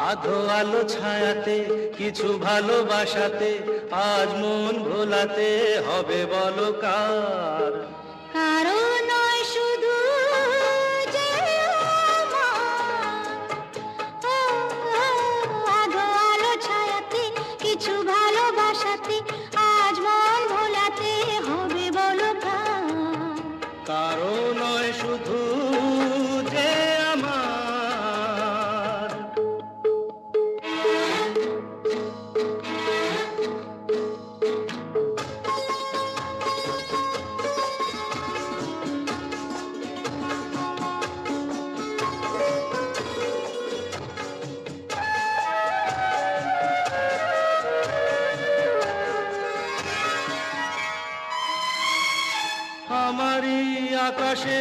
আধো আলো ছায়াতে কিছু ভালোবাসাতে আজ মন ভোলাতে হবে বলো কার। কারো নয় শুধু যে আমার, ও, ও, আধো আলো ছায়াতে কিছু ভালোবাসাতে আজ মন ভোলাতে হবে বলো কার। কারো নয় শুধু যে আমার। আমারই আকাশে